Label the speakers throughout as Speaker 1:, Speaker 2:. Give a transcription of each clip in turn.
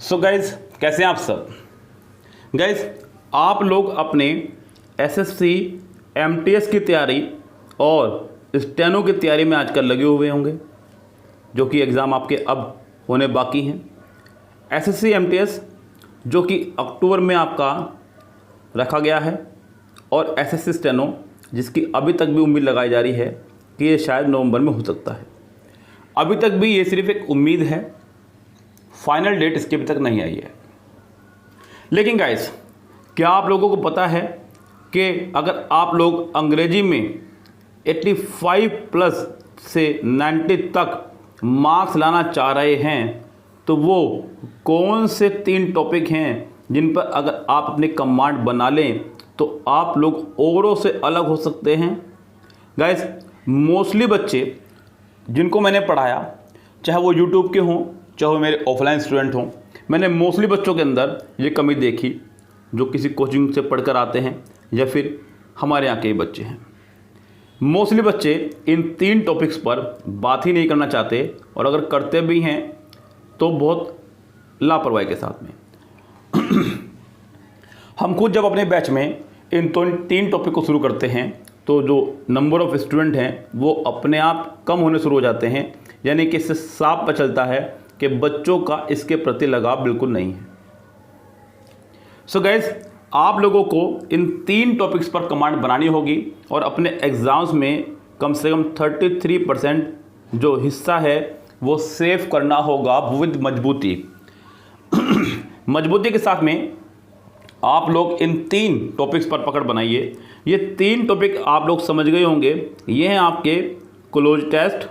Speaker 1: So guys कैसे हैं आप सब। गाइज आप लोग अपने एसएससी एमटीएस की तैयारी और स्टेनो की तैयारी में आजकल लगे हुए होंगे, जो कि एग्ज़ाम आपके अब होने बाकी हैं। एसएससी एमटीएस जो कि अक्टूबर में आपका रखा गया है, और एसएससी स्टेनो जिसकी अभी तक भी उम्मीद लगाई जा रही है कि ये शायद नवंबर में हो सकता है। अभी तक भी ये सिर्फ एक उम्मीद है, फाइनल डेट इसकी अभी तक नहीं आई है। लेकिन गाइस, क्या आप लोगों को पता है कि अगर आप लोग अंग्रेजी में 85 प्लस से 90 तक मार्क्स लाना चाह रहे हैं तो वो कौन से 3 टॉपिक हैं जिन पर अगर आप अपने कमांड बना लें तो आप लोग औरों से अलग हो सकते हैं। गाइस, मोस्टली बच्चे जिनको मैंने पढ़ाया, चाहे वो यूट्यूब के हों चाहे वो मेरे ऑफलाइन स्टूडेंट हों, मैंने मोस्टली बच्चों के अंदर ये कमी देखी जो किसी कोचिंग से पढ़कर आते हैं या फिर हमारे यहाँ के बच्चे हैं। मोस्टली बच्चे इन 3 टॉपिक्स पर बात ही नहीं करना चाहते, और अगर करते भी हैं तो बहुत लापरवाही के साथ में। हम खुद जब अपने बैच में इन 3 टॉपिक को शुरू करते हैं तो जो नंबर ऑफ़ स्टूडेंट हैं वो अपने आप कम होने शुरू हो जाते हैं। यानी कि इससे साफ पता चलता है कि बच्चों का इसके प्रति लगाव बिल्कुल नहीं है। सो गाइस, आप लोगों को इन 3 टॉपिक्स पर कमांड बनानी होगी और अपने एग्ज़ाम्स में कम से कम 33% जो हिस्सा है वो सेव करना होगा विद मजबूती। मजबूती के साथ में आप लोग इन 3 टॉपिक्स पर पकड़ बनाइए। ये 3 टॉपिक आप लोग समझ गए होंगे। ये हैं आपके क्लोज टेस्ट,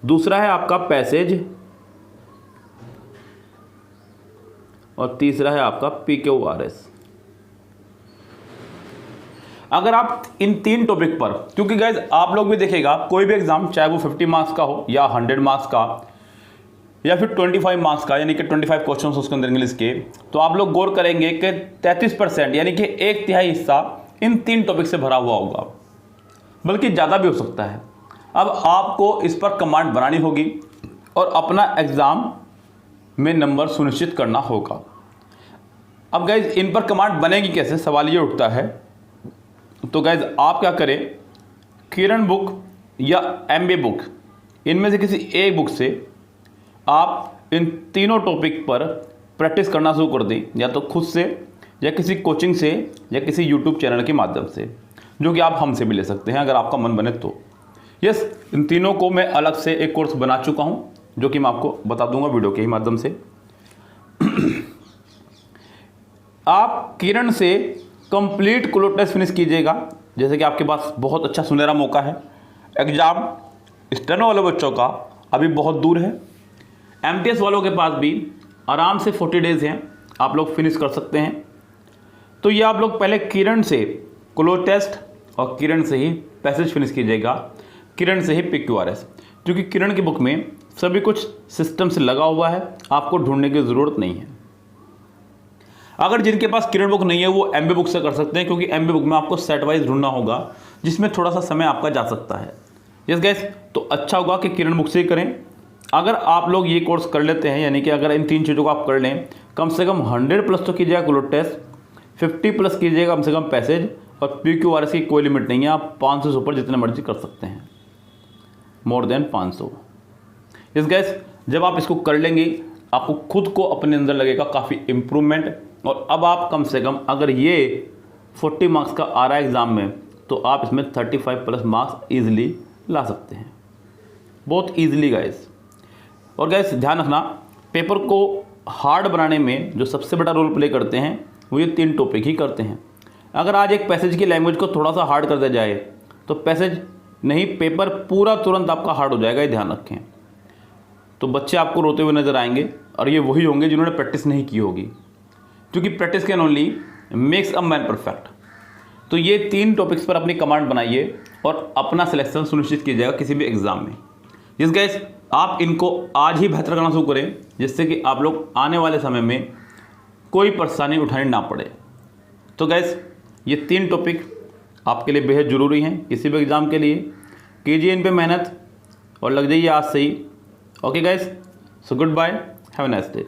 Speaker 1: दूसरा है आपका पैसेज, और तीसरा है आपका PQRS। अगर आप इन 3 टॉपिक पर, क्योंकि गाइज आप लोग भी देखिएगा कोई भी एग्जाम, चाहे वो 50 मार्क्स का हो या 100 मार्क्स का या फिर 25 मार्क्स का, यानी कि 25 क्वेश्चन उसके अंदर इंग्लिश के, तो आप लोग गौर करेंगे कि 33% यानी कि 1/3 हिस्सा इन 3 टॉपिक से भरा हुआ होगा, बल्कि ज़्यादा भी हो सकता है। अब आपको इस पर कमांड बनानी होगी और अपना एग्ज़ाम में नंबर सुनिश्चित करना होगा। अब गाइज इन पर कमांड बनेगी कैसे, सवाल ये उठता है। तो गाइज आप क्या करें, किरण बुक या MBA बुक, इनमें से किसी एक बुक से आप इन तीनों टॉपिक पर प्रैक्टिस करना शुरू कर दें, या तो खुद से या किसी कोचिंग से या किसी यूट्यूब चैनल के माध्यम से, जो कि आप हमसे भी ले सकते हैं अगर आपका मन बने तो। यस, इन तीनों को मैं अलग से एक कोर्स बना चुका हूँ, जो कि मैं आपको बता दूंगा वीडियो के ही माध्यम से। आप किरण से कंप्लीट क्लोज टेस्ट फिनिश कीजिएगा, जैसे कि आपके पास बहुत अच्छा सुनहरा मौका है। एग्ज़ाम स्टेनो वाले बच्चों का अभी बहुत दूर है, MTS वालों के पास भी आराम से 40 डेज़ हैं, आप लोग फिनिश कर सकते हैं। तो ये आप लोग पहले किरण से क्लोज टेस्ट और किरण से ही पैसेज फिनिश कीजिएगा, किरण से ही PQRS, क्योंकि किरण की बुक में सभी कुछ सिस्टम से लगा हुआ है, आपको ढूंढने की ज़रूरत नहीं है। अगर जिनके पास किरण बुक नहीं है वो MBA बुक से कर सकते हैं, क्योंकि MBA बुक में आपको सेट वाइज ढूंढना होगा, जिसमें थोड़ा सा समय आपका जा सकता है। यस गाइस, तो अच्छा होगा कि किरण बुक से ही करें। अगर आप लोग ये कोर्स कर लेते हैं, यानी कि अगर इन 3 चीज़ों को आप कर लें, कम से कम 100 प्लस तो कीजिएगा क्लोज टेस्ट, 50 प्लस कीजिएगा कम से कम पैसेज, और PQRS की कोई लिमिट नहीं है, आप 500 से ऊपर जितने मर्जी कर सकते हैं, मोर देन 500। इस गैस जब आप इसको कर लेंगे आपको खुद को अपने अंदर लगेगा काफ़ी इम्प्रूवमेंट, और अब आप कम से कम अगर ये 40 मार्क्स का आ रहा है एग्ज़ाम में, तो आप इसमें 35 प्लस मार्क्स ईजिली ला सकते हैं, बहुत ईजिली गाइस। और गाइस ध्यान रखना, पेपर को हार्ड बनाने में जो सबसे बड़ा रोल प्ले करते हैं वो ये 3 टॉपिक ही करते हैं। अगर आज एक पैसेज की लैंग्वेज को थोड़ा सा हार्ड कर दिया जाए तो पैसेज नहीं, पेपर पूरा तुरंत आपका हार्ड हो जाएगा, ये ध्यान रखें। तो बच्चे आपको रोते हुए नजर आएंगे, और ये वही होंगे जिन्होंने प्रैक्टिस नहीं की होगी, क्योंकि practice can only makes a man perfect. तो ये 3 टॉपिक्स पर अपनी कमांड बनाइए और अपना सिलेक्शन सुनिश्चित कीजिएगा किसी भी एग्ज़ाम में। जिस गाइस आप इनको आज ही बेहतर करना शुरू करें, जिससे कि आप लोग आने वाले समय में कोई परेशानी उठानी ना पड़े। तो गाइस ये 3 टॉपिक आपके लिए बेहद ज़रूरी हैं किसी भी एग्ज़ाम के लिए। कीजिए इन पे मेहनत और लग जाइए आज से ही। Okay guys, so good bye, have a nice day.